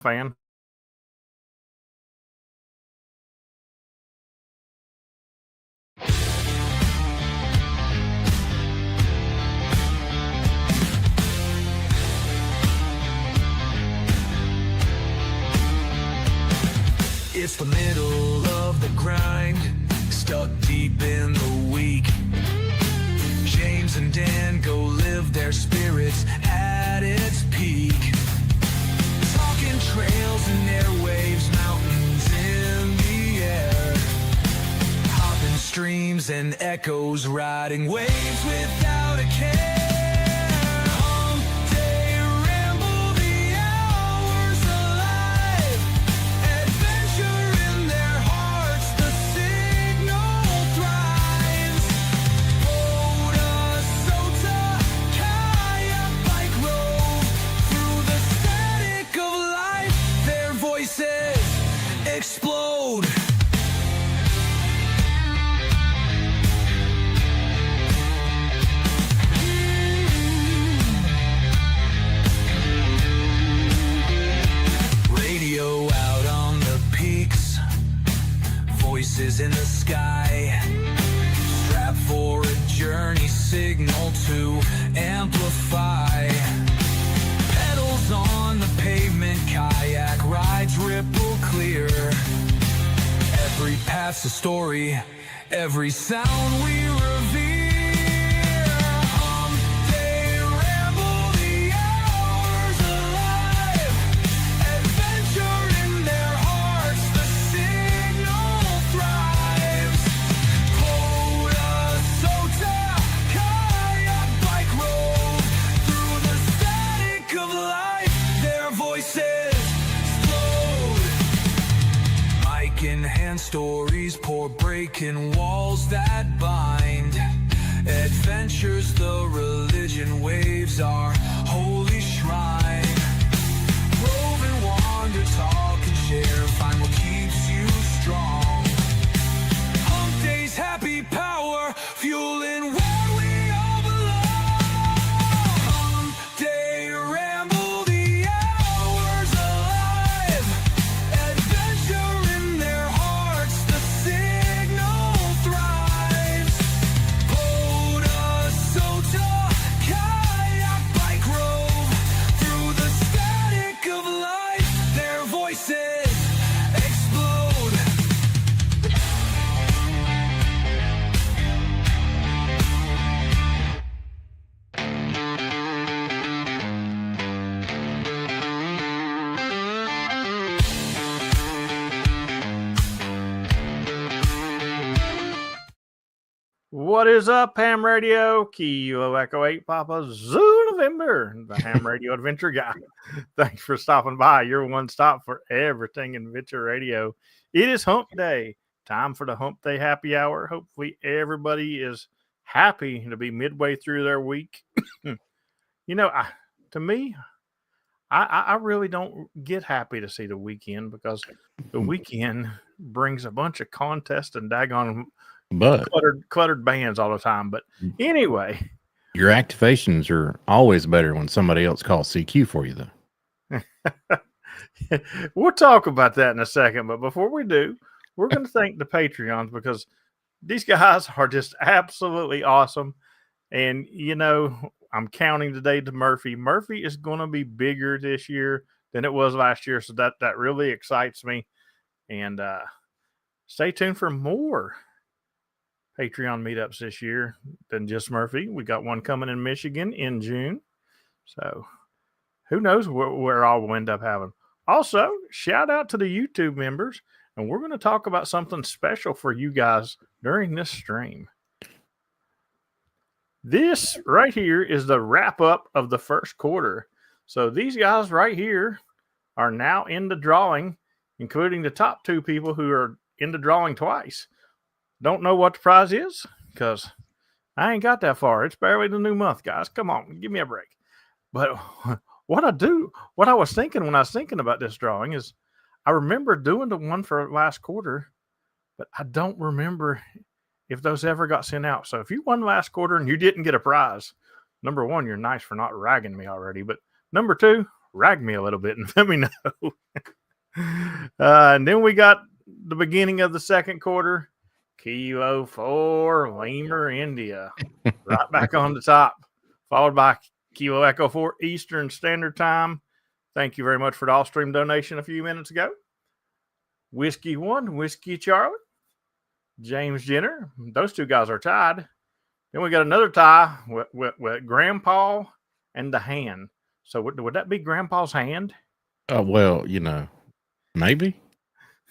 fan. It's the middle of the grind, stuck deep in the week. James and Dan go live their spirits at its peak. Talking trails and airwaves, mountains in the air. Hopping streams and echoes, riding waves without a care. Explode. Radio out on the peaks, voices in the sky, strap for a journey, signal to amplify. Pedals on the pavement, kayak rides ripple clear. Every path's a story, every sound we revere. Hump Day ramble, the hours alive. Adventure in their hearts, the signal thrives. POTA, SOTA, kayak, bike roll. Through the static of life, their voices explode. Mic in hand, stories pour, breaking walls that bind. Adventures, the religion, waves our holy shrine. Rove and wander, talk and share, find what keeps you strong. Hump Day's happy power, fueling where we all belong. Hump Day ramble, the hours alive. Adventure in their hearts, the signal thrives. POTA, SOTA, kayak, bike rove. Through the static of life, their voices explode. What is up, Ham Radio? Kilo Echo 8 Papa Zoo November, the Ham Radio Adventure Guy. Thanks for stopping by. Your one stop for everything adventure radio. It is Hump Day. Time for the Hump Day Happy Hour. Hopefully everybody is happy to be midway through their week. You know, to me, I really don't get happy to see the weekend because the weekend brings a bunch of contests and daggone But cluttered bands all the time. But anyway, your activations are always better when somebody else calls CQ for you, though. we'll talk about that in a second. But before we do, we're going to thank the Patreons because these guys are just absolutely awesome. And, you know, I'm counting today to Murphy. Murphy is going to be bigger this year than it was last year. So that really excites me. And stay tuned for more Patreon meetups this year than just Murphy. We got one coming in Michigan in June. So who knows where all we'll end up having. Also, shout out to the YouTube members. And we're going to talk about something special for you guys during this stream. This right here is the wrap up of the first quarter. So these guys right here are now in the drawing, including the top two people who are in the drawing twice. Don't know what the prize is because I ain't got that far. It's barely the new month, guys. Come on, give me a break. But what I was thinking when I was thinking about this drawing is I remember doing the one for last quarter, but I don't remember if those ever got sent out. So if you won last quarter and you didn't get a prize, number one, you're nice for not ragging me already. But number two, rag me a little bit and let me know. And then we got the beginning of the second quarter. Kilo 4, Lemur, India. Right back on the top, followed by Kilo Echo 4, Eastern Standard Time. Thank you very much for the all-stream donation a few minutes ago. Whiskey 1, Whiskey Charlie, James Jenner. Those two guys are tied. Then we got another tie with Grandpa and the Hand. So would that be Grandpa's hand? Well, maybe.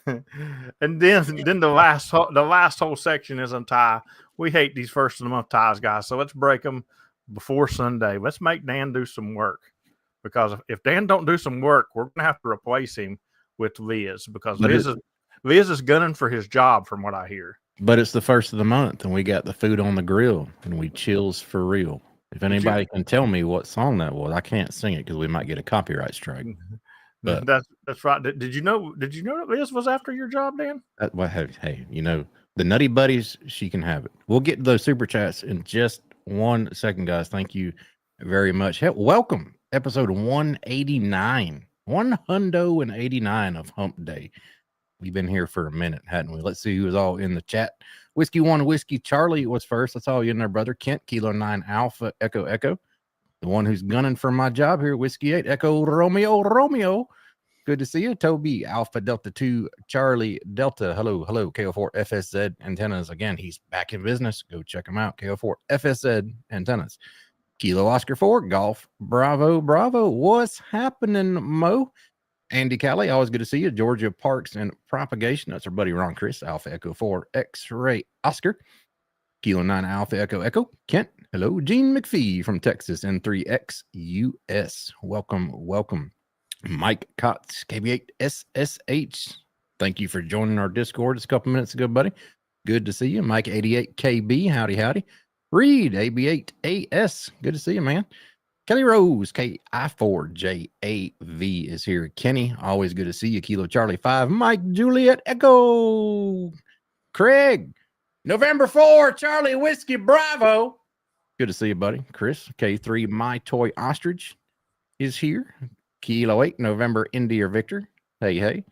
And then the last whole section is on tie. We hate these first of the month ties, guys. So let's break them before Sunday. Let's make Dan do some work, because if Dan don't do some work, we're gonna have to replace him with Liz, because Liz is gunning for his job, from what I hear. But it's the first of the month, and we got the food on the grill, and we chills for real. If anybody can tell me what song that was, I can't sing it because we might get a copyright strike. But that's right. Did you know that Liz was after your job, Dan? Hey, the Nutty Buddies, she can have it. We'll get to those super chats in just 1 second, guys. Thank you very much. Welcome, episode 189, 189 of Hump Day. We've been here for a minute, hadn't we? Let's see who was all in the chat. Whiskey 1, Whiskey Charlie was first. That's all you in there, brother. Kent, Kilo 9, Alpha, Echo, Echo. The one who's gunning for my job here, Whiskey 8, Echo, Romeo, Romeo. Good to see you. Toby, Alpha, Delta 2, Charlie, Delta. Hello, KO4, FSZ Antennas. Again, he's back in business. Go check him out. KO4, FSZ Antennas. Kilo Oscar 4, Golf, Bravo, Bravo. What's happening, Mo? Andy Callie, always good to see you. Georgia Parks and Propagation. That's our buddy Ron Chris. Alpha Echo 4, X-Ray Oscar. Kilo 9, Alpha Echo Echo. Kent, hello. Gene McPhee from Texas, N3X US. Welcome. Mike Kotz, KB8 SSH. Thank you for joining our Discord just a couple minutes ago, buddy. Good to see you. Mike 88 KB, howdy. Reed, AB8 AS. Good to see you, man. Kelly Rose, KI4JAV is here. Kenny, always good to see you. Kilo Charlie 5, Mike Juliet Echo. Craig, November 4, Charlie Whiskey Bravo. Good to see you, buddy. Chris, K3, My Toy Ostrich is here. Kilo 8, November India Victor. Hey.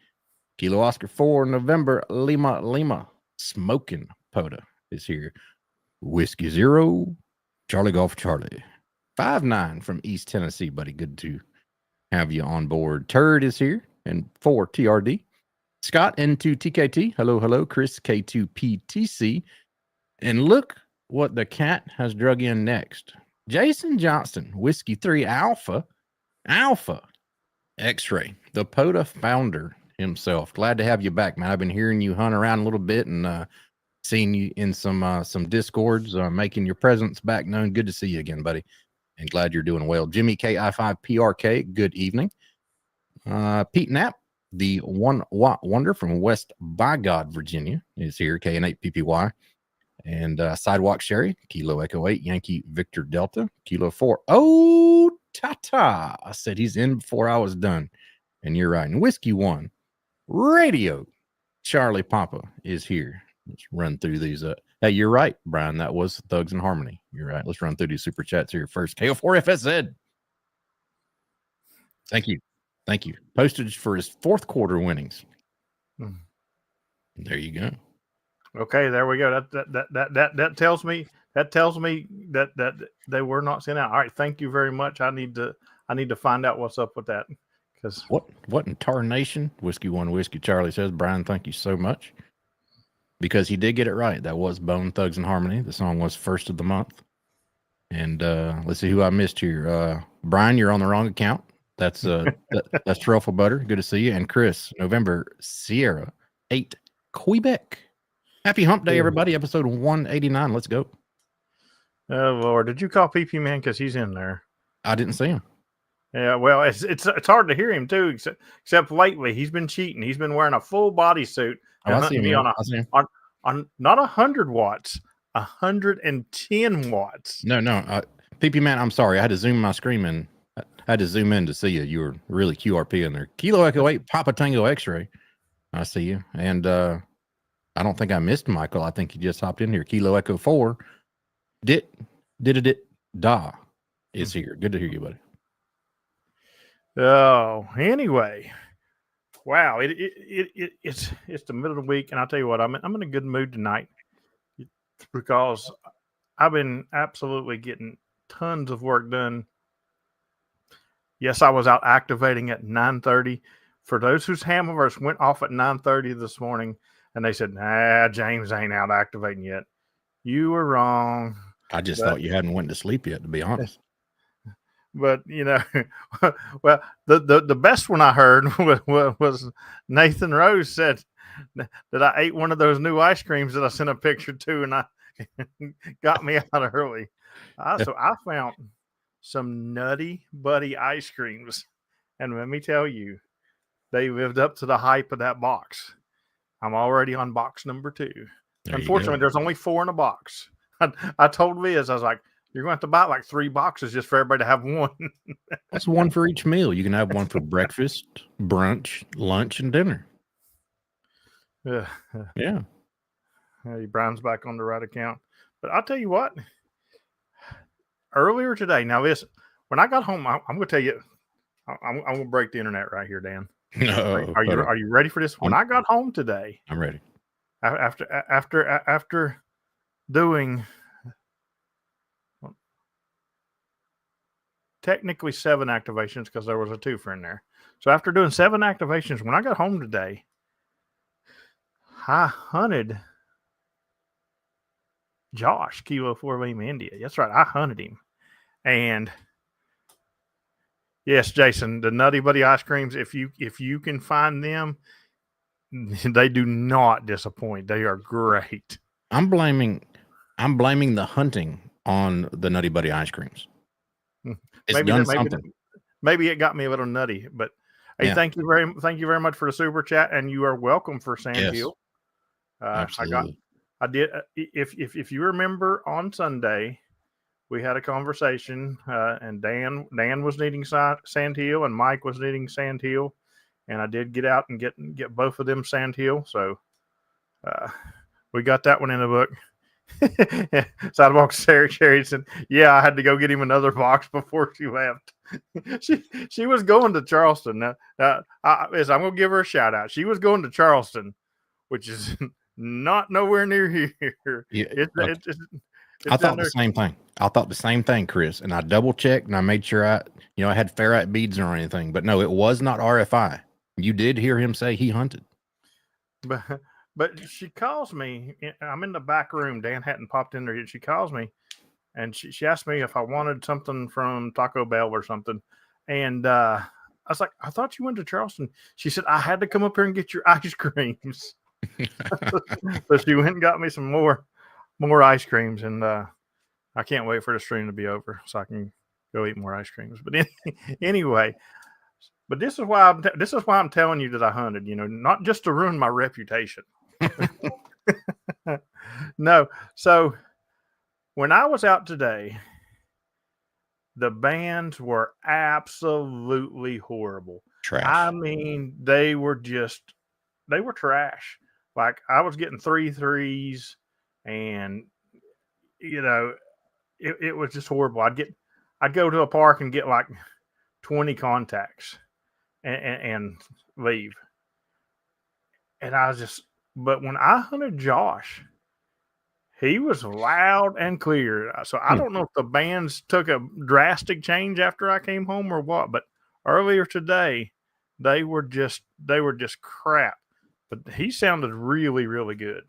Kilo Oscar 4, November Lima. Smoking POTA is here. Whiskey 0, Charlie Golf Charlie. 5-9 from East Tennessee, buddy. Good to have you on board. Turd is here, and 4 TRD. Scott N2 TKT. Hello. Chris K2PTC. And look what the cat has drug in next. Jason Johnston, Whiskey 3 Alpha, X-Ray, the POTA founder himself. Glad to have you back, man. I've been hearing you hunt around a little bit and seeing you in some Discords, making your presence back known. Good to see you again, buddy. And glad you're doing well. Jimmy KI5PRK, good evening. Pete Knapp, the 1 Watt Wonder from West Bygod, Virginia, is here. KN8PPY. And Sidewalk Sherry, Kilo Echo 8, Yankee Victor Delta, Kilo 4. Oh, Tata. I said he's in before I was done. And you're right. And Whiskey 1, Radio Charlie Papa is here. Let's run through these. Hey, you're right, Brian. That was Thugs in Harmony. You're right. Let's run through these super chats here first. KO4FSZ. Thank you. Postage for his 4th quarter winnings. There you go. Okay, there we go. That tells me that they were not sent out. All right, thank you very much. I need to find out what's up with that. Because what in tarnation? Whiskey 1, Whiskey Charlie says, Brian, thank you so much. Because he did get it right. That was Bone Thugs in Harmony. The song was first of the month. And let's see who I missed here. Brian, you're on the wrong account. That's that's Truffle Butter. Good to see you. And Chris, November Sierra 8, Quebec. Happy Hump Day, everybody. Episode 189. Let's go. Oh Lord, did you call PP Man? Because he's in there. I didn't see him. Yeah, well, it's hard to hear him too. Except lately, he's been cheating. He's been wearing a full bodysuit. I see him. On not 100 watts, 110 watts. No, PP Man, I'm sorry. I had to zoom my screen in. I had to zoom in to see you. You were really QRP in there. Kilo Echo 8, Papa Tango X-Ray. I see you. And I don't think I missed Michael. I think he just hopped in here. Kilo Echo 4, Da is here. Good to hear you, buddy. Oh, anyway, wow, it's the middle of the week, and I'll tell you what, I'm in a good mood tonight because I've been absolutely getting tons of work done. Yes, I was out activating at 9:30. For those whose Hamfests went off at 9:30 this morning, and they said, "Nah, James ain't out activating yet." You were wrong. I just But thought you hadn't went to sleep yet, to be honest. but well, the best one I heard was Nathan Rose said that I ate one of those new ice creams that I sent a picture to, and I got me out early. So I found some Nutty Buddy ice creams, and let me tell you, they lived up to the hype of that box. I'm already on box number 2. Unfortunately, there's only 4 in a box. I told Liz, I was like, you're going to have to buy like 3 boxes just for everybody to have one. That's one for each meal. You can have one for breakfast, brunch, lunch, and dinner. Yeah. Yeah. Brian's back on the right account. But I'll tell you what, earlier today, now listen, when I got home, I'm going to tell you, I'm going to break the internet right here, Dan. No, Are you ready for this? When I got home today, I'm ready. After doing technically 7 activations because there was a 2 in there. So after doing 7 activations, when I got home today, I hunted Josh, Kilo 4 Lima India. That's right, I hunted him. And yes, Jason, the Nutty Buddy ice creams, if you can find them, they do not disappoint. They are great. I'm blaming the hunting on the Nutty Buddy ice creams. It's done something. Maybe it got me a little nutty, but hey, thank you very much for the super chat, and you are welcome for Sandhill. Absolutely. I did. If you remember on Sunday, we had a conversation, and Dan was needing Sandhill, and Mike was needing Sandhill, and I did get out and get both of them Sandhill. So we got that one in the book. Sidewalk Sherry said, "Yeah, I had to go get him another box before she left." she was going to Charleston. I'm gonna give her a shout out. She was going to Charleston, which is not nowhere near here. Yeah, I thought the same thing. I thought the same thing, Chris. And I double checked and I made sure I had ferrite beads or anything. But no, it was not RFI. You did hear him say he hunted. But she calls me. I'm in the back room. Dan hadn't popped in there yet. She calls me, and she asked me if I wanted something from Taco Bell or something. And I was like, I thought you went to Charleston. She said, I had to come up here and get your ice creams. So she went and got me some more ice creams. And I can't wait for the stream to be over so I can go eat more ice creams. But anyway. But this is why I'm telling you that I hunted, not just to ruin my reputation. No. So when I was out today, the bands were absolutely horrible. Trash. I mean, they were trash. Like I was getting 3 3s, and it was just horrible. I'd go to a park and get like 20 contacts and leave. And but when I hunted Josh, he was loud and clear. So I don't know if the bands took a drastic change after I came home or what, but earlier today, they were just crap. But he sounded really, really good.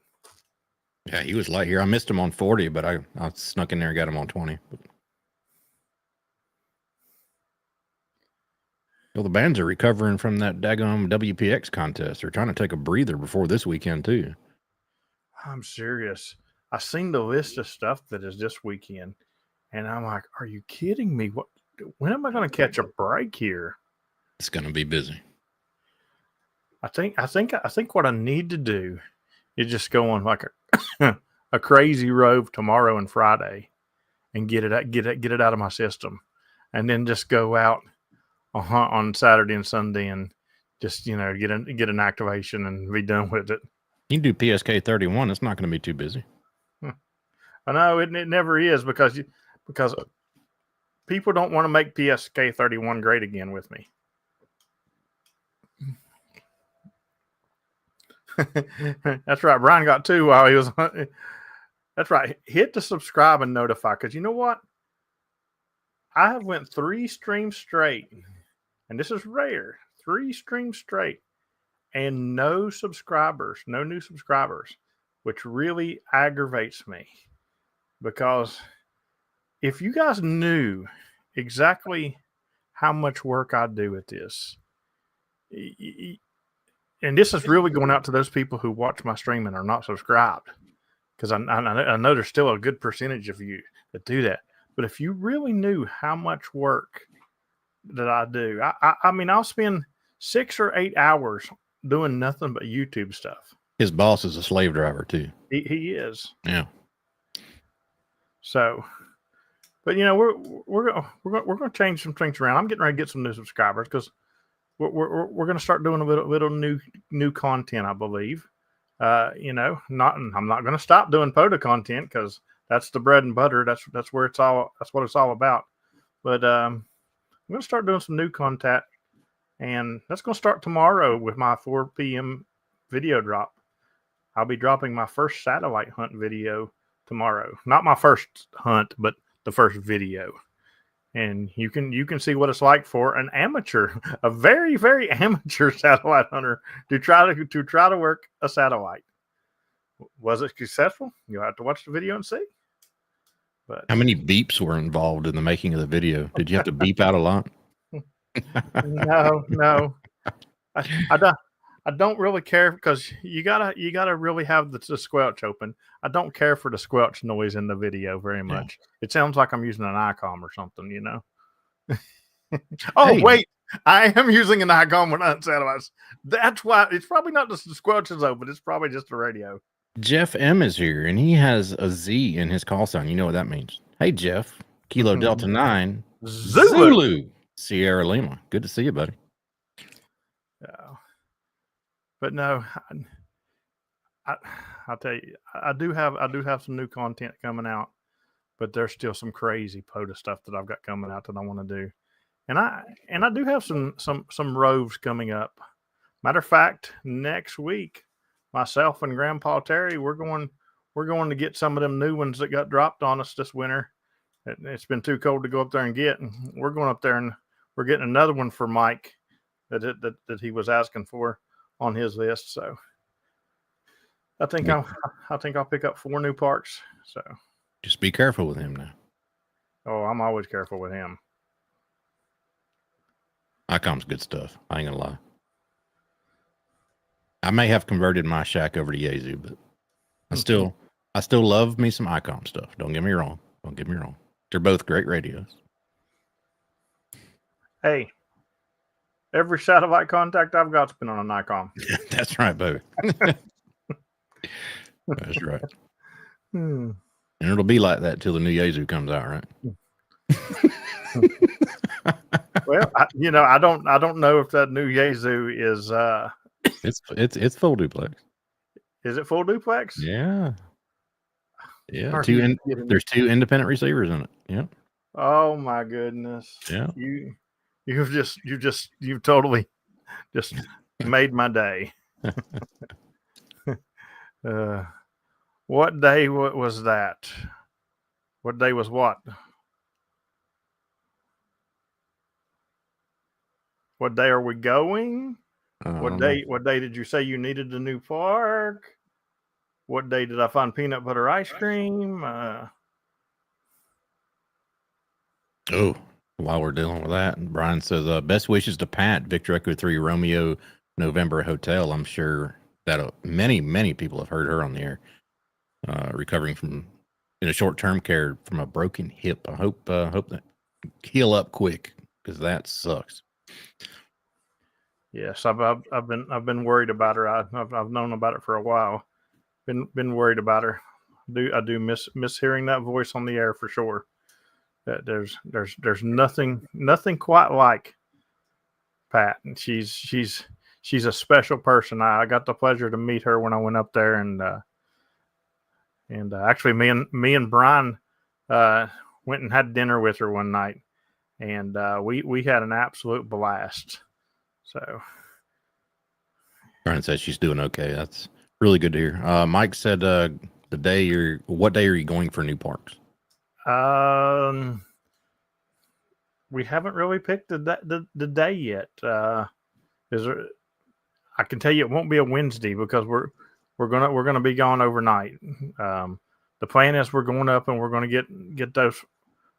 Yeah, he was light here. I missed him on 40, but I snuck in there and got him on 20. Well, the bands are recovering from that daggone WPX contest. They're trying to take a breather before this weekend, too. I'm serious. I seen the list of stuff that is this weekend, and I'm like, are you kidding me? When am I going to catch a break here? It's going to be busy. I think what I need to do is just go on like a crazy rove tomorrow and Friday, and get it out of my system, and then just go out on Saturday and Sunday and just get an activation and be done with it. You can do PSK 31. It's not going to be too busy. I know it never is because people don't want to make PSK 31 great again with me. That's right. Brian got 2 while he was. That's right. Hit the subscribe and notify, because you know what? I have went 3 streams straight, and this is rare. 3 streams straight, and no new subscribers, which really aggravates me, because if you guys knew exactly how much work I do at this, and this is really going out to those people who watch my stream and are not subscribed, because I know there's still a good percentage of you that do that. But if you really knew how much work that I do, I mean, I'll spend 6 or 8 hours doing nothing but YouTube stuff. His boss is a slave driver too. He is. Yeah. So, but you know, we're going to change some things around. I'm getting ready to get some new subscribers, because we're going to start doing a little new content, I believe. You know, I'm not going to stop doing POTA content, because that's the bread and butter. That's where it's all. That's what it's all about. But I'm going to start doing some new content, and that's going to start tomorrow with my 4 p.m. video drop. I'll be dropping my first satellite hunt video tomorrow. Not my first hunt, but the first video. And you can see what it's like for an amateur, a very, very amateur satellite hunter to try to work a satellite. Was it successful? You'll have to watch the video and see. But how many beeps were involved in the making of the video? Did you have to beep out a lot? No. I don't really care, because you gotta really have the squelch open. I don't care for the squelch noise in the video very much. Yeah. It sounds like I'm using an ICOM or something, you know. Oh, hey. Wait, I am using an ICOM when I'm satellites. That's why it's probably not just the squelch is open. It's probably just the radio. Jeff M is here, and he has a Z in his call sign. You know what that means? Hey, Jeff, Kilo Delta 9 Zulu Sierra Lima. Good to see you, buddy. Yeah. But no, I'll tell you, I do have some new content coming out, but there's still some crazy POTA stuff that I've got coming out that I want to do, and I do have some roves coming up. Matter of fact, next week, myself and Grandpa Terry, we're going to get some of them new ones that got dropped on us this winter. It's been too cold to go up there and get, and we're going up there and we're getting another one for Mike that he was asking for on his list. So I think I'll pick up 4 new parks. So just be careful with him now. Oh, I'm always careful with him. ICOM's good stuff. I ain't gonna lie. I may have converted my shack over to Yazoo, but I still love me some ICOM stuff. Don't get me wrong. They're both great radios. Hey, every satellite contact I've got's been on an ICOM. That's right, baby. That's right. And it'll be like that till the new Yazoo comes out, right? Well, I don't know if that new Yazoo is. It's full duplex. Is it full duplex? Yeah. Yeah. There's 2 independent receivers in it. Yeah. Oh my goodness. Yeah. You've totally just made my day. What day was that? What day was what? What day are we going? What day did you say you needed the new park? What day did I find peanut butter ice cream? Oh, while we're dealing with that, Brian says, best wishes to Pat, Victor Echo 3 Romeo November Hotel. I'm sure that many people have heard her on the air, recovering in a short-term care from a broken hip. I hope that heal up quick, because that sucks. Yes, I've been worried about her. I've known about it for a while. Been worried about her. I do miss hearing that voice on the air for sure. That there's nothing quite like Pat, and she's a special person. I got the pleasure to meet her when I went up there, and actually me and Brian went and had dinner with her one night, and we had an absolute blast. So Brian says she's doing okay. That's really good to hear. Mike said what day are you going for new parks? We haven't really picked the day yet. Is there? I can tell you it won't be a Wednesday because we're gonna be gone overnight. The plan is we're going up and we're gonna get those.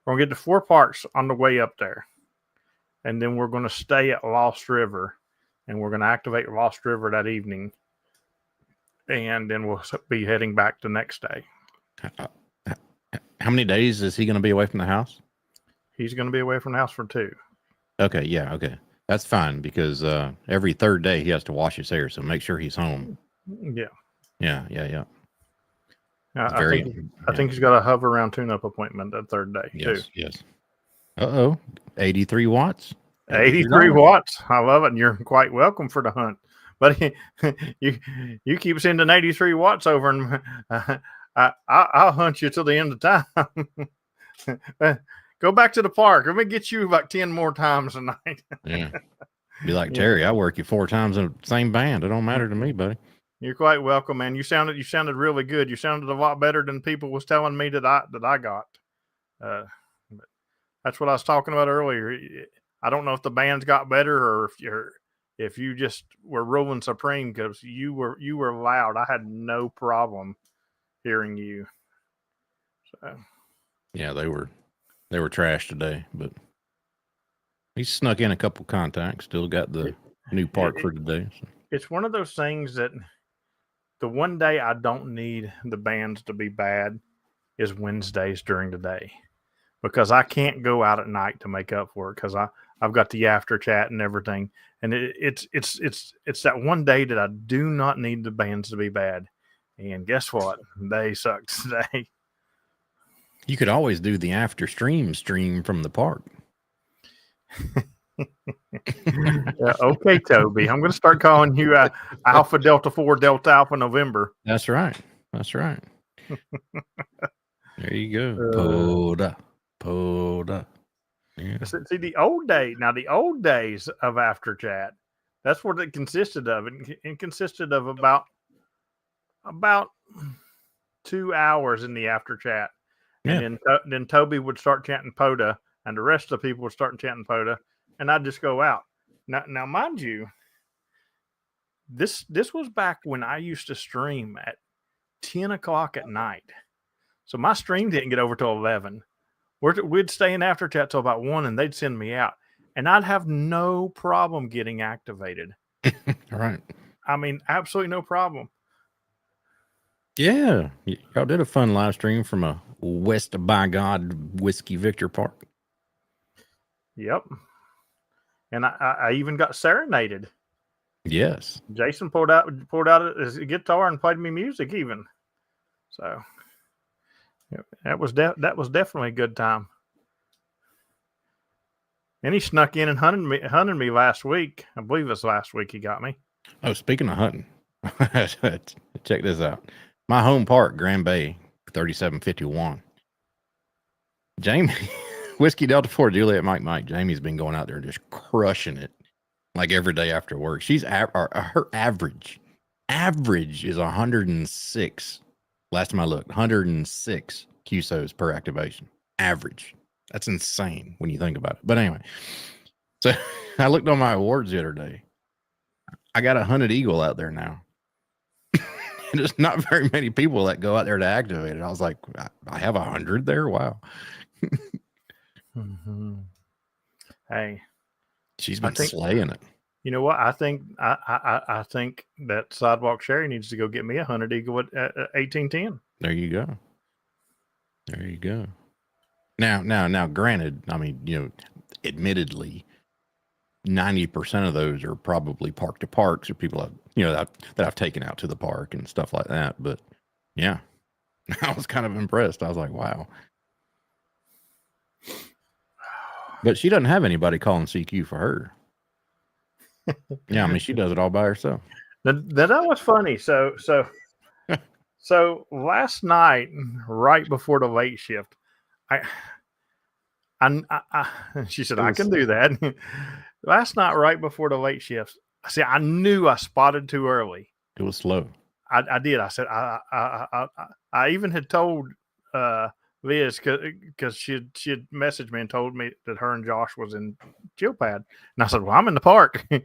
We're gonna get the 4 parks on the way up there, and then we're gonna stay at Lost River, and we're gonna activate Lost River that evening, and then we'll be heading back the next day. How many days is he going to be away from the house? He's gonna be away from the house for 2. Okay, yeah, okay. That's fine because every 3rd day he has to wash his hair, so make sure he's home. Yeah. Yeah. I think he's got a hover around tune-up appointment that 3rd day too. Yes. 83 watts. 83 watts. I love it. And you're quite welcome for the hunt. But you keep sending 83 watts over, and I'll hunt you till the end of time. Go back to the park. Let me get you about 10 more times a night. Yeah. Be like Terry. I work you 4 times in the same band. It don't matter to me, buddy. You're quite welcome, man. You sounded really good. You sounded a lot better than people was telling me that I got. But that's what I was talking about earlier. I don't know if the band's got better or if you just were ruling supreme, because you were loud. I had no problem hearing you. So yeah, they were trash today, but he snuck in a couple contacts. Still got the new park for today. So. It's one of those things that the one day I don't need the bands to be bad is Wednesdays during the day, because I can't go out at night to make up for it, because I've got the after chat and everything, and it's that one day that I do not need the bands to be bad. And guess what? They sucked today. You could always do the after stream from the park. Okay, Toby. I'm going to start calling you Alpha Delta 4 Delta Alpha November. That's right. There you go. POTA. Yeah. See, the old days of after chat, that's what it consisted of. It consisted of about 2 hours in the after chat. Yeah. And then Toby would start chanting POTA, and the rest of the people would start chanting POTA, and I'd just go out. Now, mind you, this was back when I used to stream at 10 o'clock at night. So my stream didn't get over till 11. We'd stay in after chat till about 1, and they'd send me out, and I'd have no problem getting activated. All right. I mean, absolutely no problem. Yeah. Y'all did a fun live stream from a West by God Whiskey Victor Park. Yep. And I even got serenaded. Yes. Jason pulled out his guitar and played me music even. So that was definitely a good time. And he snuck in and hunted me last week. I believe it's last week he got me. Oh, speaking of hunting, check this out. My home park, Grand Bay, 3751. Jamie, Whiskey Delta 4, Juliet Mike. Jamie's been going out there and just crushing it like every day after work. She's her average is 106. Last time I looked, 106 QSOs per activation. Average. That's insane when you think about it. But anyway, so I looked on my awards the other day. I got a hunted eagle out there now. There's not very many people that go out there to activate it. I was like, I have 100 there. Wow. Mm-hmm. Hey, she's been slaying it. You know what? I think I think that Sidewalk Sherry needs to go get me a hunted eagle at 1810. There you go. Now, granted, I mean, admittedly, 90% of those are probably park to parks or people that I've taken out to the park and stuff like that. But yeah, I was kind of impressed. I was like, wow. But she doesn't have anybody calling CQ for her. Yeah, I mean, she does it all by herself. That was funny. So last night, right before the late shift, she said, I can do that. Last night, right before the late shift, See, I knew I spotted too early. It was slow. I did. I said I even had told Liz because she had messaged me and told me that her and Josh was in chill pad, and I said, "Well, I'm in the park," and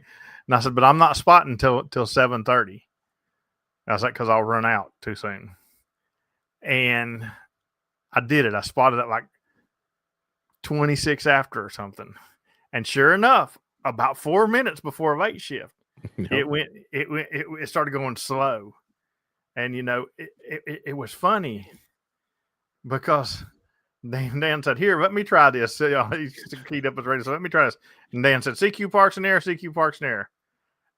I said, "But I'm not spotting till 7:30." I was like, "Because I'll run out too soon," and I did it. I spotted it like 26 after or something, and sure enough, about 4 minutes before late shift, it started going slow. And it was funny because Dan said, "Here, let me try this." So, he keyed up his radio, so let me try this. And Dan said, "CQ Parks in air, CQ Parks in air."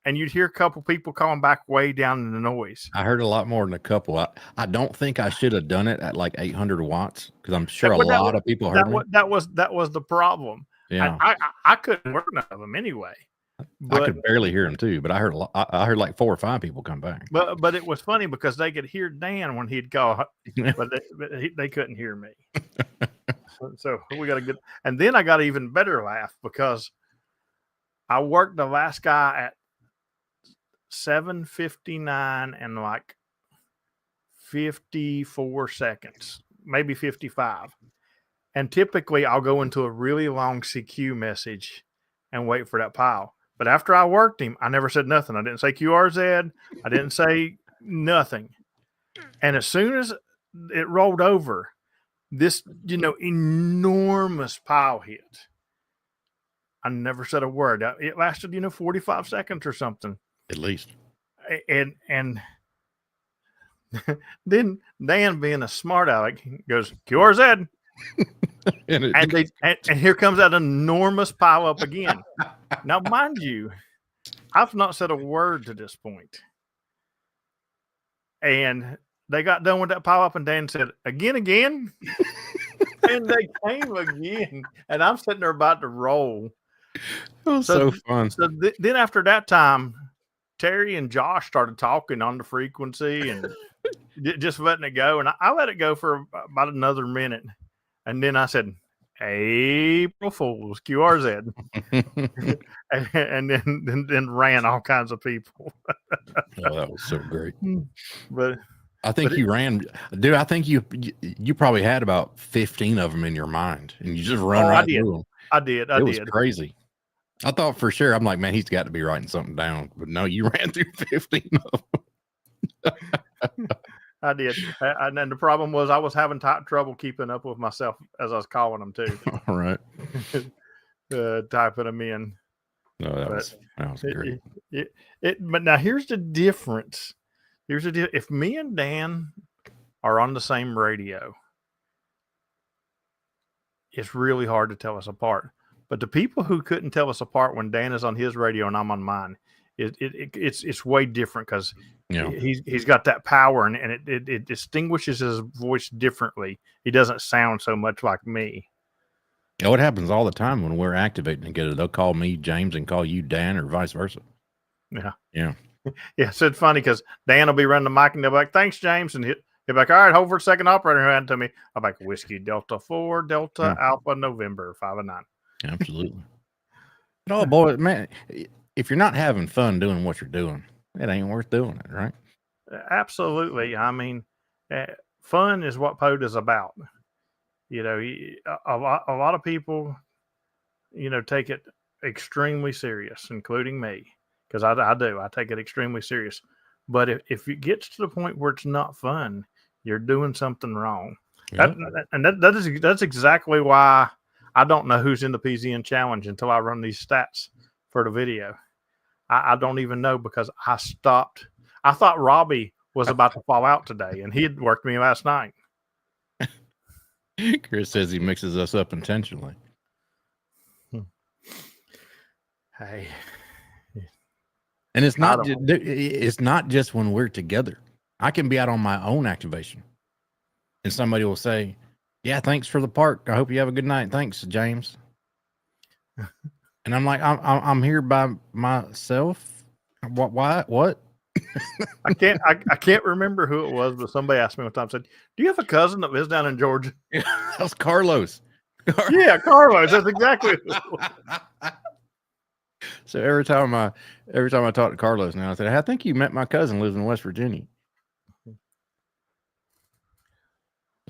And you'd hear a couple people calling back way down in the noise. I heard a lot more than a couple. I don't think I should have done it at like 800 watts because I'm sure a lot of people heard me. That was the problem. Yeah, I couldn't work none of them anyway. I could barely hear them too, but I heard I heard like 4 or 5 people come back. But it was funny because they could hear Dan when he'd call, but they couldn't hear me. So we got a good, and then I got an even better laugh because I worked the last guy at 7:59 and like 54 seconds, maybe 55. And typically I'll go into a really long CQ message and wait for that pile. But after I worked him, I never said nothing. I didn't say QRZ. I didn't say nothing. And as soon as it rolled over, this, enormous pile hit. I never said a word. It lasted, 45 seconds or something. At least. And then Dan, being a smart aleck, goes, QRZ. and here comes that enormous pile up again. Now, mind you, I've not said a word to this point. And they got done with that pile up, and Dan said, again. And they came again. And I'm sitting there about to roll. It was so fun. So then after that time, Terry and Josh started talking on the frequency and just letting it go. And I let it go for about another minute. And then I said, April Fools, QRZ. and then ran all kinds of people. Oh, that was so great. But I think you ran, dude. I think you probably had about 15 of them in your mind, and you just run right through them. I did. It was crazy. I thought for sure, I'm like, man, he's got to be writing something down. But no, you ran through 15 of them. I did. And then the problem was I was having trouble keeping up with myself as I was calling them too. All right. Typing them in. No, that was great. But now here's the difference. If me and Dan are on the same radio, it's really hard to tell us apart. But the people who couldn't tell us apart when Dan is on his radio and I'm on mine, it's way different because he's got that power and it distinguishes his voice differently. He doesn't sound so much like me. Yeah, it happens all the time when we're activating together. They'll call me James and call you Dan, or vice versa. Yeah. Yeah. So it's funny because Dan will be running the mic and they'll be like, "Thanks, James," and he'll be like, "All right, hold for a second, operator." Who had to me, I'm like, "Whiskey Delta 4 Delta Alpha November 5 and 9." Absolutely. Oh boy, man, if you're not having fun doing what you're doing, it ain't worth doing it, right? Absolutely. I mean, fun is what POTA is about. A lot of people, take it extremely serious, including me, because I do. I take it extremely serious. But if it gets to the point where it's not fun, you're doing something wrong. Yeah. That's exactly why I don't know who's in the PZN challenge until I run these stats for the video. I don't even know because I stopped. I thought Robbie was about to fall out today, and he had worked me last night. Chris says he mixes us up intentionally. Hey. And it's not just when we're together. I can be out on my own activation, and somebody will say, "Yeah, thanks for the park. I hope you have a good night. Thanks, James." And I'm like, I'm here by myself. What? I can't remember who it was, but somebody asked me one time, said, "Do you have a cousin that lives down in Georgia?" That's Carlos. Yeah, Carlos. That's exactly who it was. So every time I talk to Carlos now, I said, I think you met my cousin lives in West Virginia.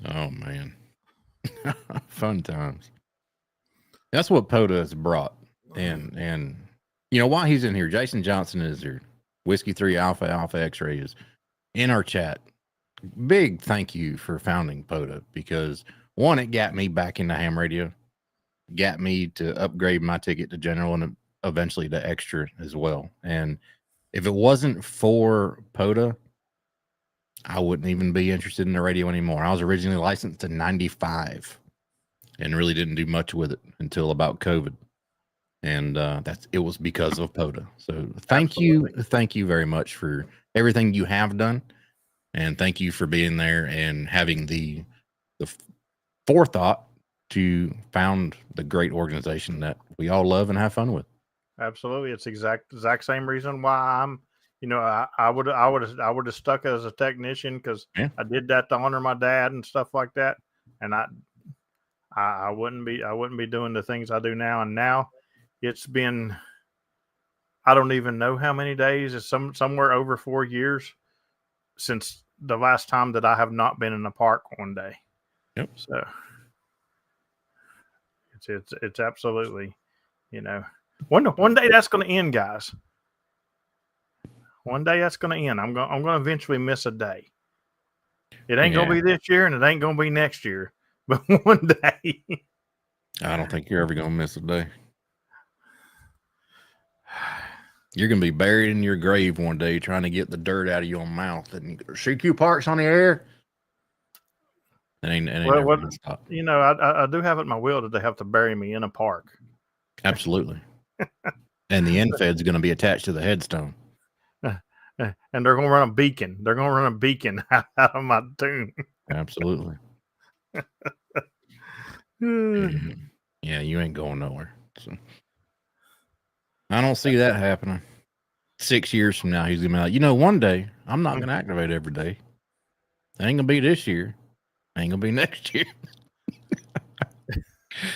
Oh man. Fun times. That's what POTA has brought. And you know why he's in here. Jason Johnson is here. Whiskey 3 Alpha X-ray is in our chat. Big thank you for founding POTA, because one, it got me back into ham radio, got me to upgrade my ticket to general and eventually to extra as well. And if it wasn't for POTA, I wouldn't even be interested in the radio anymore. I was originally licensed in 95 and really didn't do much with it until about COVID. And it was because of POTA. So thank you very much for everything you have done. And thank you for being there and having the forethought to found the great organization that we all love and have fun with. Absolutely, it's exact same reason why I'm. I would have stuck as a technician because I did that to honor my dad and stuff like that, and I wouldn't be doing the things I do now. And now it's been, I don't even know how many days. It's somewhere over 4 years since the last time that I have not been in a park one day. Yep. So it's absolutely, one day that's going to end, guys. One day that's going to end. I'm going to eventually miss a day. It ain't going to be this year, and it ain't going to be next year, but one day. I don't think you're ever going to miss a day. You're going to be buried in your grave one day trying to get the dirt out of your mouth. And CQ Park's on the air. I do have it in my will that they have to bury me in a park. Absolutely. And the NFED's going to be attached to the headstone. And they're going to run a beacon. They're going to run a beacon out of my tomb. Absolutely. Yeah, you ain't going nowhere. So I don't see that happening. 6 years from now, he's going to be like, one day I'm not going to activate every day. It ain't going to be this year. It ain't going to be next year.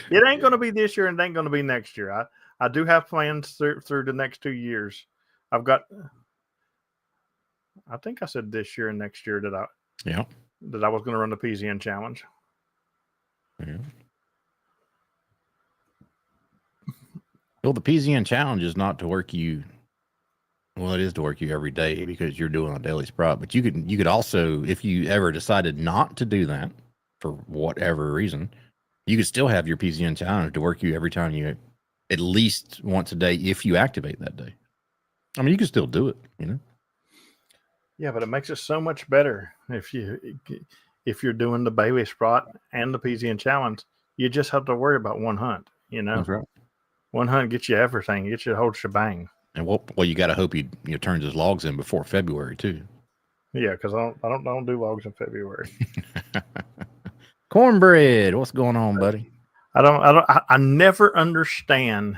It ain't going to be this year and it ain't going to be next year. I do have plans through the next 2 years. I think I said this year and next year that I was going to run the PZN challenge. Yeah. Well, the PZN challenge is not to work you. Well, it is to work you every day because you're doing a daily sprite. But you could also, if you ever decided not to do that for whatever reason, you could still have your PZN challenge to work you every time you, at least once a day, if you activate that day. I mean, you can still do it, Yeah, but it makes it so much better if you're doing the Bailey Sprite and the PZN challenge. You just have to worry about one hunt. That's right. One hunt gets you everything. Gets you the whole shebang. And you got to hope he turns his logs in before February too. Yeah, because I don't do logs in February. Cornbread, what's going on, buddy? I never understand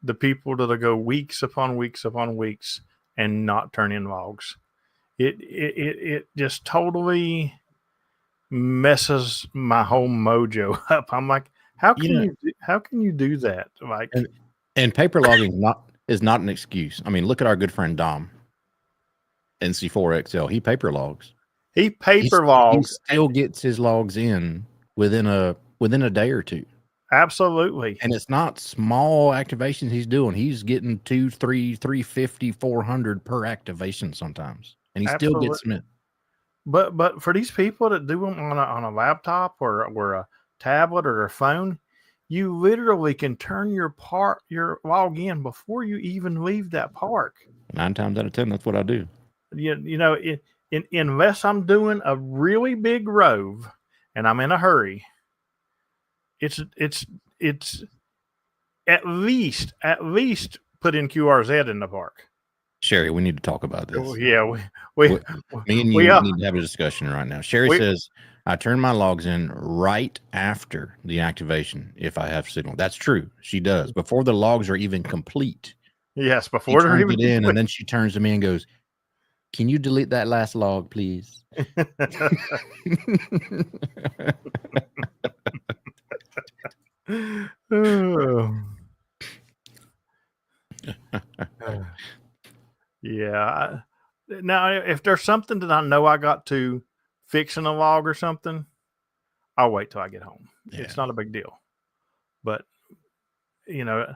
the people that'll go weeks upon weeks upon weeks and not turn in logs. It just totally messes my whole mojo up. I'm like, how can you do that? Like, and paper logging is not an excuse. I mean, look at our good friend Dom, NC4XL. He paper logs. He still gets his logs in within a day or two. Absolutely. And it's not small activations he's doing. He's getting 2, 3, 350, 400 per activation sometimes. And he still gets them in. But for these people that do them on a laptop or a tablet or a phone, you literally can turn your log in before you even leave that park. 9 times out of 10, that's what I do. Unless I'm doing a really big rove and I'm in a hurry, it's at least put in QRZ in the park. Sherry, we need to talk about this. Yeah, me and you need to have a discussion right now. Sherry says, I turn my logs in right after the activation if I have signal. That's true. She does. Before the logs are even complete. Yes, before they're even in, and then she turns to me and goes, can you delete that last log, please? Yeah. Now, if there's something that I know I got to fix in a log or something, I'll wait till I get home. Yeah. It's not a big deal. But here's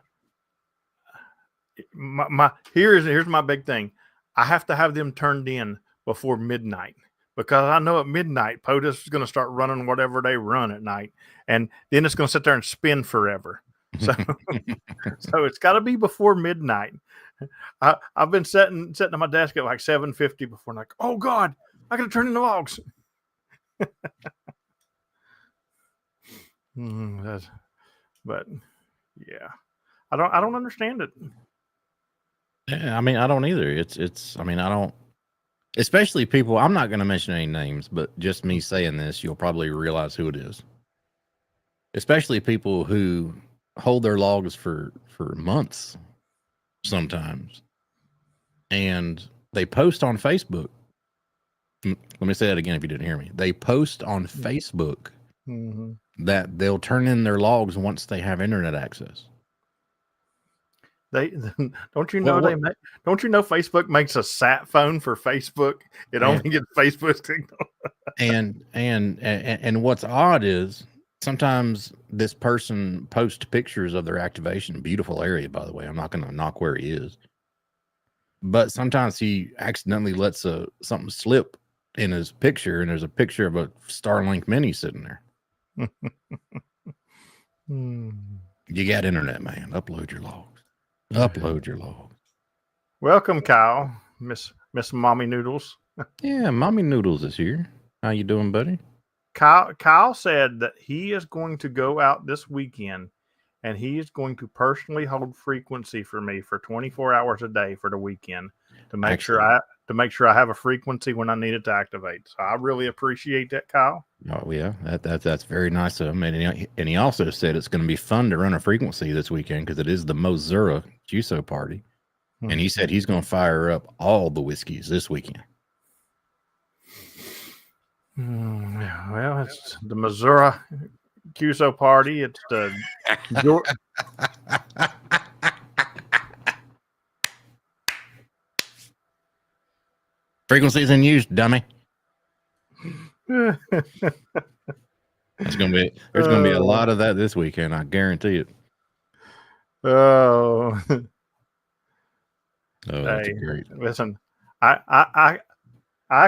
my big thing. I have to have them turned in before midnight because I know at midnight POTUS is going to start running whatever they run at night, and then it's going to sit there and spin forever. So, so it's got to be before midnight. I've been sitting at my desk at like 7:50 before, and like, oh God, I got to turn in the logs. But yeah, I don't understand it. Yeah, I mean, I don't either. I mean, I don't, especially people, I'm not going to mention any names, but just me saying this, you'll probably realize who it is. Especially people who hold their logs for months sometimes. And they post on Facebook. Let me say that again if you didn't hear me. They post on Facebook that they'll turn in their logs once they have internet access. They don't you know don't you know Facebook makes a sat phone for Facebook? It only gets Facebook signal. and what's odd is sometimes this person posts pictures of their activation. Beautiful area, by the way. I'm not going to knock where he is, but sometimes he accidentally lets something slip in his picture, and there's a picture of a Starlink Mini sitting there. You got internet, man. Upload your logs. Upload your logs. Welcome, Kyle, Miss Mommy Noodles. Yeah, Mommy Noodles is here. How you doing, buddy? Kyle said that he is going to go out this weekend, and he is going to personally hold frequency for me for 24 hours a day for the weekend to make sure I have a frequency when I need it to activate. So I really appreciate that, Kyle. Oh yeah, that's very nice of him. And he also said it's going to be fun to run a frequency this weekend because it is the Mozura QSO party, and he said he's going to fire up all the whiskeys this weekend. Well, it's the Missouri QSO party. It's the frequencies in use, dummy. There's gonna be a lot of that this weekend. I guarantee it. Oh, that's great. Listen, I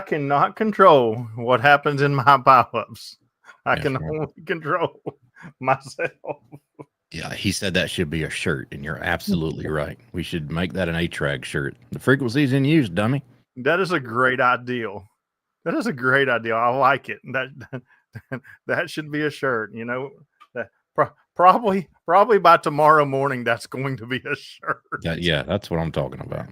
cannot control what happens in my pop-ups. I can only control myself. Yeah, he said that should be a shirt, and you're absolutely right. We should make that an A-Trag shirt. The frequencies in use, dummy. That is a great idea. That is a great idea. I like it. That should be a shirt. You know, probably by tomorrow morning, that's going to be a shirt. Yeah, that's what I'm talking about.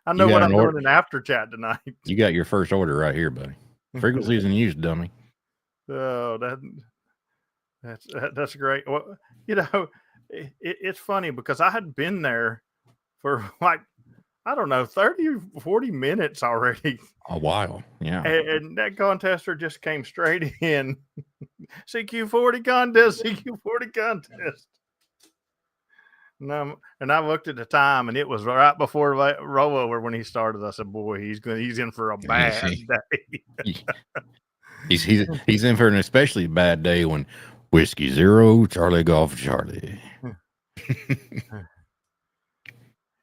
I know what I'm doing in after chat tonight. You got your first order right here, buddy. Frequencies in use, dummy. Oh, that's great. Well, you know, it's funny because I had been there for like, I don't know, 30 or 40 minutes already. A while, yeah. And that contester just came straight in. CQ40 contest, CQ40 contest. And I looked at the time, and it was right before rollover when he started. I said, "Boy, he's in for a bad day." he's in for an especially bad day when Whiskey 0, Charlie Golf Charlie.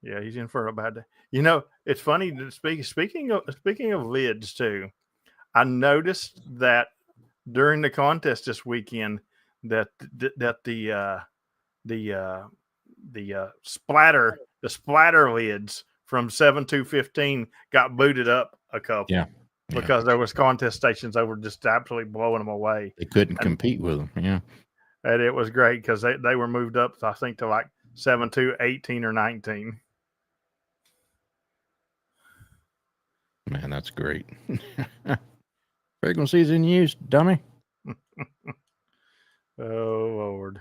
Yeah, he's in for a bad day. You know, it's funny. Speaking of lids too, I noticed that during the contest this weekend that the splatter lids from 7-2-15 got booted up a couple. Yeah. Because there was contest stations that were just absolutely blowing them away. They couldn't compete with them. Yeah. And it was great because they were moved up, I think, to like 7-2-18 or 19. Man, that's great. Frequencies in use, dummy. Oh, Lord.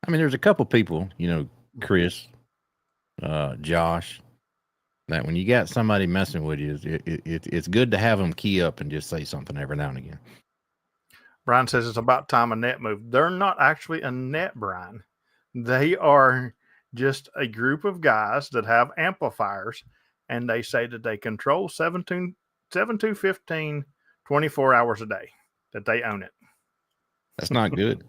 I mean, there's a couple people, you know, Chris, Josh, that when you got somebody messing with you, it's good to have them key up and just say something every now and again. Brian says it's about time a net move. They're not actually a net, Brian. They are just a group of guys that have amplifiers, and they say that they control 7215 24 hours a day, that they own it. That's not good.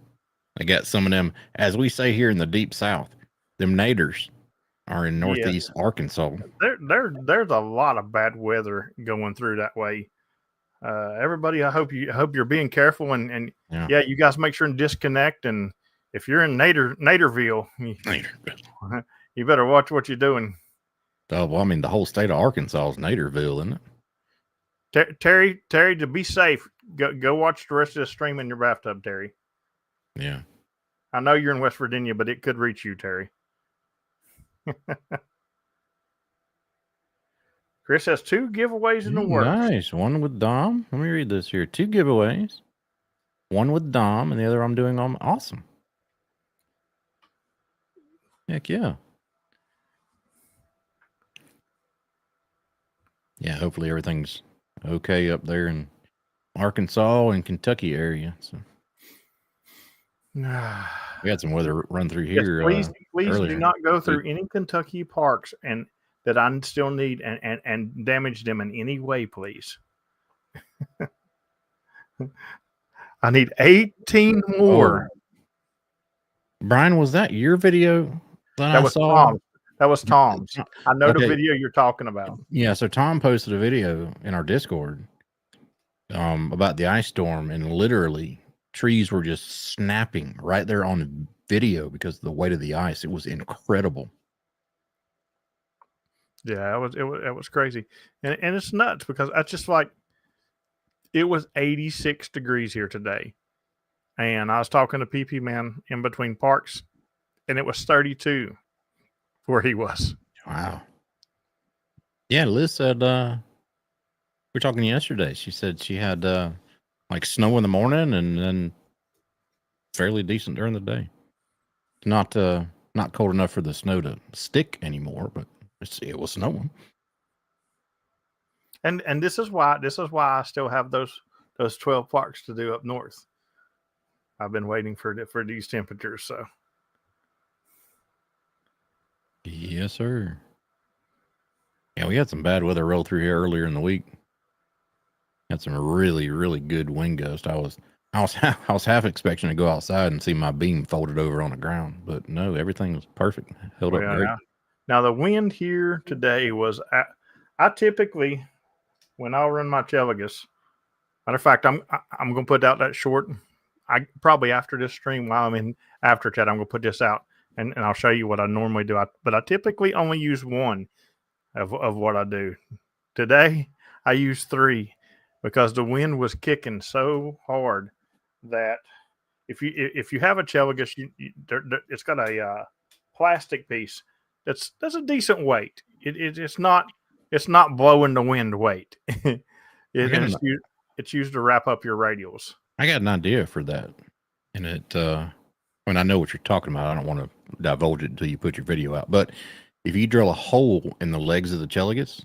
I got some of them, as we say here in the deep South, them naders are in northeast Arkansas. There's a lot of bad weather going through that way. Everybody, I hope you're being careful, and yeah, you guys make sure and disconnect. And if you're in Naderville, you better watch what you're doing. Oh, well, I mean, the whole state of Arkansas is Naderville, isn't it? Terry, to be safe, go watch the rest of the stream in your bathtub, Terry. Yeah. I know you're in West Virginia, but it could reach you, Terry. Chris has 2 giveaways in the works. Nice. One with Dom. Let me read this here. 2 giveaways. One with Dom, and the other I'm doing on Awesome. Heck yeah. Yeah, hopefully everything's okay up there in Arkansas and Kentucky area. So we had some weather run through here. Yes, please do not go through any Kentucky parks and that I still need and damage them in any way, please. I need 18 more. Oh. Brian, was that your video that was saw? Tom's. That was Tom's. I know the video you're talking about. Yeah, so Tom posted a video in our Discord about the ice storm, and literally trees were just snapping right there on video because of the weight of the ice. It was incredible. Yeah, it was crazy. And it's nuts because I just like, it was 86 degrees here today. And I was talking to PP Man in between parks, and it was 32 where he was. Wow. Yeah, Liz said, we were talking yesterday. She said she had like snow in the morning and then fairly decent during the day. Not cold enough for the snow to stick anymore, but it was snowing. And this is why I still have those 12 parks to do up north. I've been waiting for these temperatures. So yes, sir. Yeah, we had some bad weather roll through here earlier in the week. Had some really, really good wind gust. I was half expecting to go outside and see my beam folded over on the ground, but no, everything was perfect. Held up great. Now the wind here today was. I typically, when I run my Cheligus, matter of fact, I'm going to put out that short. I probably after this stream, while I'm in after chat, I'm going to put this out and I'll show you what I normally do. But I typically only use one of what I do. Today, I used 3 because the wind was kicking so hard that if you have a Cheligus, it's got a plastic piece that's a decent weight. It's not blowing the wind weight. It's used to wrap up your radials. I got an idea for that, and when I know what you're talking about, I don't want to divulge it until you put your video out. But if you drill a hole in the legs of the Cheligus,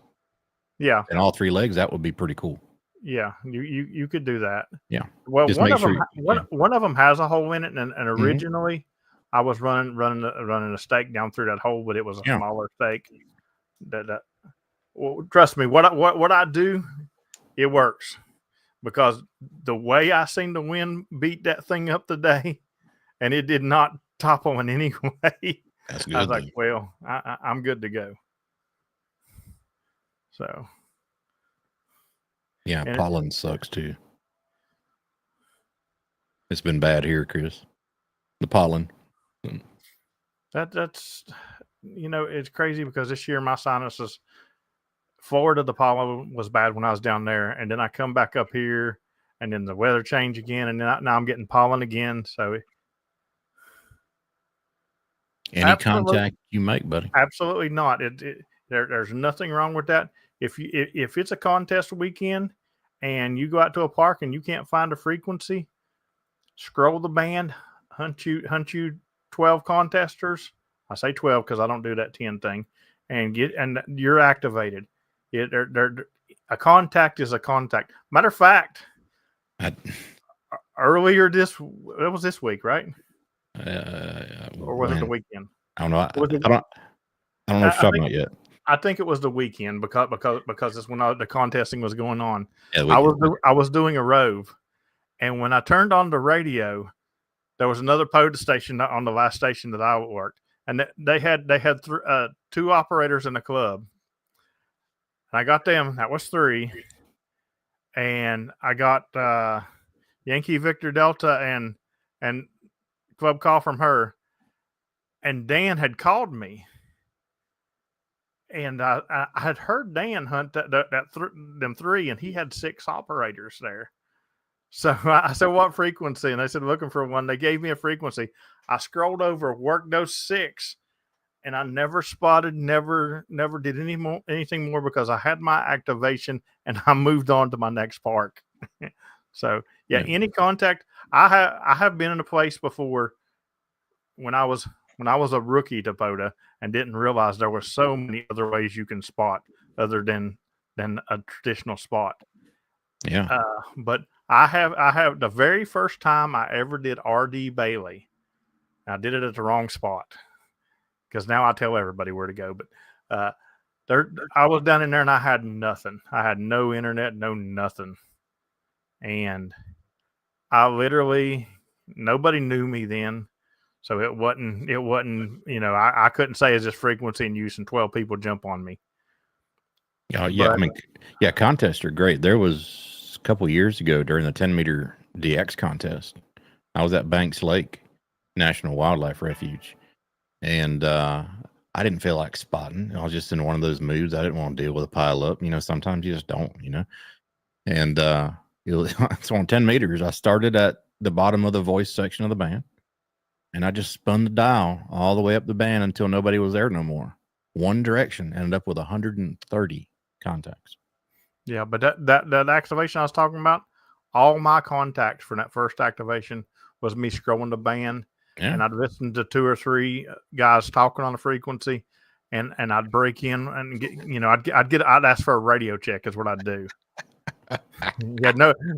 yeah, and all 3 legs, that would be pretty cool. Yeah, you could do that. Yeah. Well, one of them has a hole in it, and originally I was running a stake down through that hole, but it was a smaller stake. Well, trust me, what I do, it works. Because the way I seen the wind beat that thing up today, and it did not topple in any way. That's good. I was like, well, I'm good to go. So. Yeah, and pollen sucks too. It's been bad here, Chris. The pollen. That's it's crazy because this year my sinuses. Florida, the pollen was bad when I was down there, and then I come back up here, and then the weather changed again, and now I'm getting pollen again. So, any contact you make, buddy? Absolutely not. There's nothing wrong with that. If it's a contest weekend, and you go out to a park and you can't find a frequency, scroll the band, hunt you 12 contesters. I say 12 because I don't do that 10 thing, and you're activated. A contact is a contact. Matter of fact, earlier it was this week, right? Or was it the weekend? I don't know. I Was it- don't know what I you're talking about yet. I think it was the weekend because it's when the contesting was going on. Yeah, I was doing a rove, and when I turned on the radio, there was another POTA station on the last station that I worked, and they had two operators in the club. And I got them. That was three, and I got Yankee Victor Delta and club call from her, and Dan had called me. And I had heard Dan hunt them three, and he had 6 operators there. So I said, "What frequency?" And they said, "Looking for one." They gave me a frequency. I scrolled over, worked those 6, and I never spotted, never did anything more because I had my activation and I moved on to my next park. So yeah, any contact. I have been in a place before when I was a rookie to POTA and didn't realize there were so many other ways you can spot other than a traditional spot. Yeah. But I have the very first time I ever did RD Bailey. I did it at the wrong spot because now I tell everybody where to go. But I was down in there and I had nothing. I had no internet, no nothing, and I literally nobody knew me then. So it wasn't, I couldn't say is this frequency in use and 12 people jump on me. Oh, yeah. But, I mean, yeah, contests are great. There was a couple years ago during the 10-meter DX contest, I was at Banks Lake National Wildlife Refuge, and I didn't feel like spotting. I was just in one of those moods. I didn't want to deal with a pile up. Sometimes you just don't, And so on 10 meters, I started at the bottom of the voice section of the band. And I just spun the dial all the way up the band until nobody was there no more. One direction, ended up with 130 contacts. Yeah, but that activation I was talking about, all my contacts for that first activation was me scrolling the band, and I'd listen to 2 or 3 guys talking on the frequency, and I'd break in and get, I'd ask for a radio check is what I'd do. Yeah,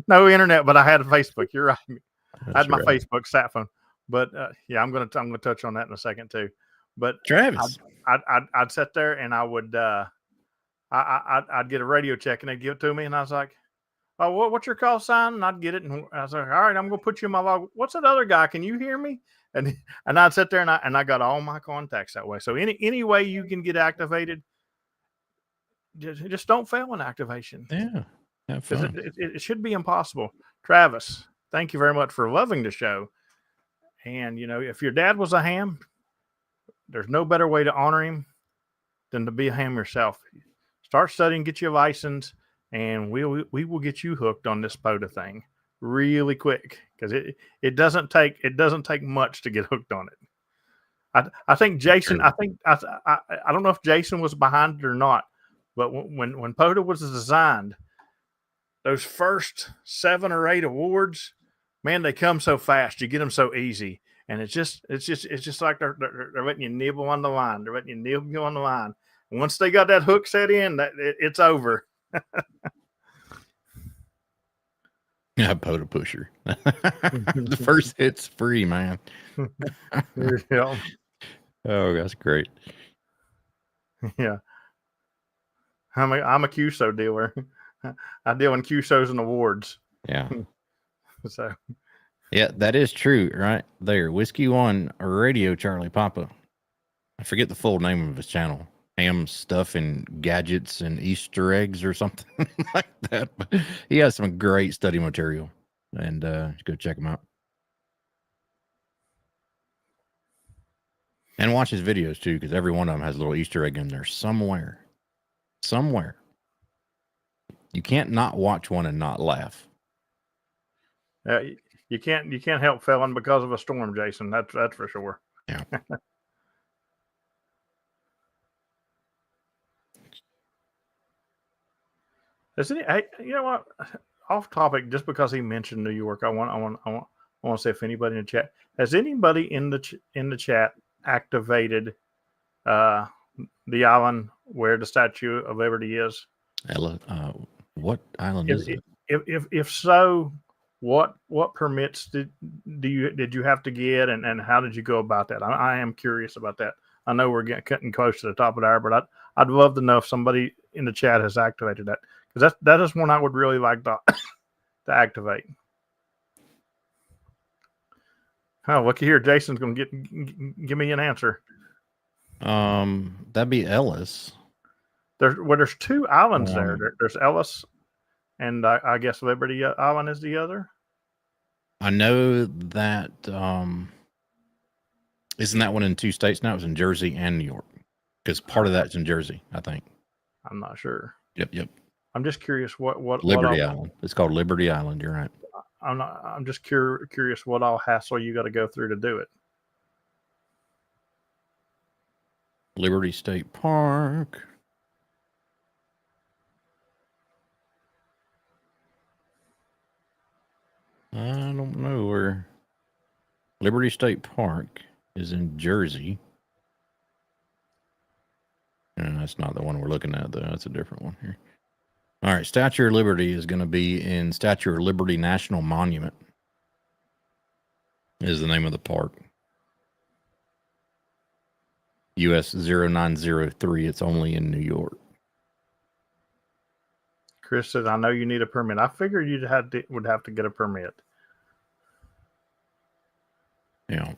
no internet, but I had a Facebook. You're right. I had my Facebook sat phone. But yeah, I'm gonna touch on that in a second too. But Travis, I'd sit there and I would I'd get a radio check and they'd give it to me and I was like, "Oh, what's your call sign?" And I'd get it and I was like, "All right, I'm gonna put you in my log. What's that other guy? Can you hear me?" And I'd sit there and I got all my contacts that way. So any way you can get activated, just don't fail in activation. Yeah, have fun. It should be impossible. Travis, thank you very much for loving the show. And, if your dad was a ham, there's no better way to honor him than to be a ham yourself. Start studying, get you a license, and we will get you hooked on this POTA thing really quick because it doesn't take much to get hooked on it. I think Jason. I don't know if Jason was behind it or not, but when POTA was designed, those first 7 or 8 awards, man, they come so fast. You get them so easy, and it's just like they're letting you nibble on the line. They're letting you nibble on the line. And once they got that hook set in, it's over. Yeah, POTA pusher. The first hit's free, man. Yeah. Oh, that's great. Yeah. I'm a QSO dealer. I deal in QSOs and awards. Yeah. So. Yeah, that is true, right there. Whiskey One Radio Charlie Papa. I forget the full name of his channel. Ham Stuff and Gadgets and Easter Eggs or something like that. But he has some great study material, and go check him out. And watch his videos too, because every one of them has a little Easter egg in there somewhere. Somewhere. You can't not watch one and not laugh. You can't help failing because of a storm, Jason. That's for sure. Yeah. You know what? Off topic, just because he mentioned New York, I want to see if anybody in the chat has anybody in the chat activated the island where the Statue of Liberty is. What island is it? If so, what permits did you have to get, and how did you go about that? I am curious about that. I know we're getting close to the top of the hour, but I'd love to know if somebody in the chat has activated that, because that is one I would really like to activate. Oh, looky here, Jason's gonna give me an answer. That'd be Ellis. There's two islands there. There's Ellis, and I guess Liberty Island is the other. I know that. Isn't that one in 2 states now? It was in Jersey and New York, because part of that's in Jersey, I think. I'm not sure. Yep. I'm just curious what Liberty Island. It's called Liberty Island. You're right. I'm just curious what all hassle you got to go through to do it. Liberty State Park. I don't know where. Liberty State Park is in Jersey. And that's not the one we're looking at, though. That's a different one here. All right, Statue of Liberty is going to be in Statue of Liberty National Monument. Is the name of the park. US 0903. It's only in New York. Chris says, I know you need a permit. I figured you would have to get a permit. Yeah.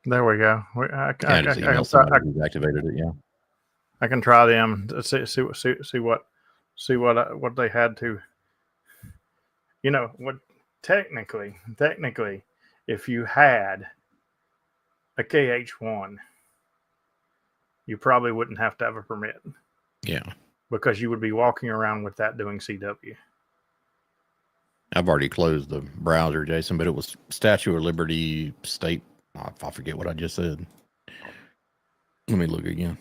There we go. I just emailed somebody who's activated it. Yeah. I can try them to see what they had to. You know what? Technically, if you had a KH1, you probably wouldn't have to have a permit. Yeah. Because you would be walking around with that doing CW. I've already closed the browser, Jason, but it was Statue of Liberty State. I forget what I just said. Let me look again.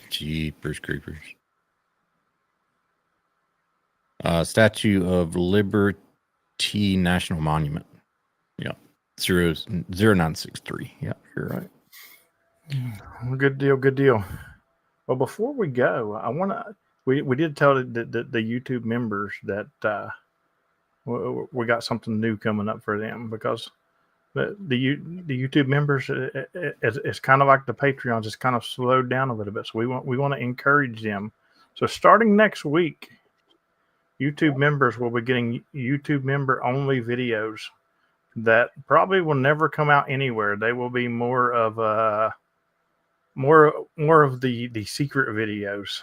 Jeepers creepers. Statue of Liberty National Monument. Yeah. 0963. Yeah, you're right. Good deal. Well, before we go, I want to. We did tell the YouTube members that we got something new coming up for them, because the YouTube members, it's kind of like the Patreons. It's kind of slowed down a little bit, so we want to encourage them. So starting next week, YouTube members will be getting YouTube member only videos that probably will never come out anywhere. They will be more of the secret videos.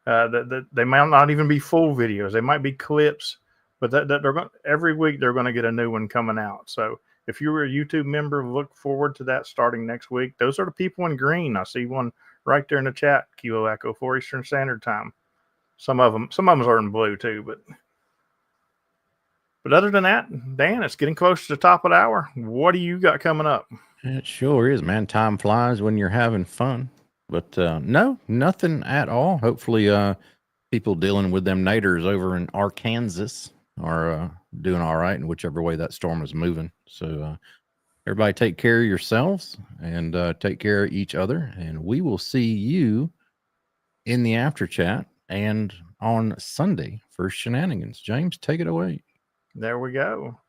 That they might not even be full videos. They might be clips, but that they're going every week. They're going to get a new one coming out. So if you were a YouTube member, look forward to that starting next week. Those are the people in green. I see one right there in the chat. Kilo Echo 4 Eastern Standard Time. Some of them are in blue too, but other than that, Dan, it's getting close to the top of the hour. What do you got coming up? It sure is, man. Time flies when you're having fun. But no, nothing at all. Hopefully, people dealing with them naders over in Arkansas are doing all right in whichever way that storm is moving. So everybody take care of yourselves and take care of each other. And we will see you in the after chat and on Sunday for shenanigans. James, take it away. There we go.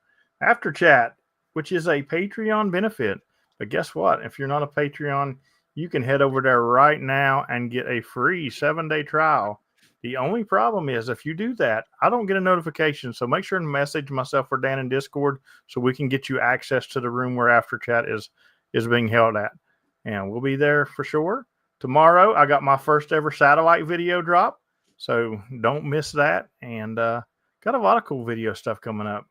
After chat, which is a Patreon benefit. But guess what? If you're not a Patreon, you can head over there right now and get a free 7-day trial. The only problem is if you do that, I don't get a notification. So make sure and message myself or Dan in Discord so we can get you access to the room where After Chat is being held at. And we'll be there for sure. Tomorrow, I got my first ever satellite video drop. So don't miss that. And got a lot of cool video stuff coming up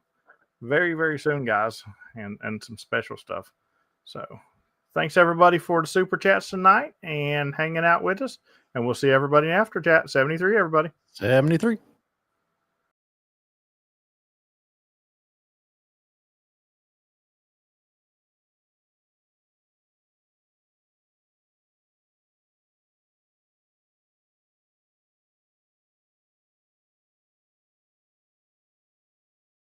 very, very soon, guys. And some special stuff. So thanks, everybody, for the super chats tonight and hanging out with us. And we'll see everybody in After Chat. 73, everybody. 73.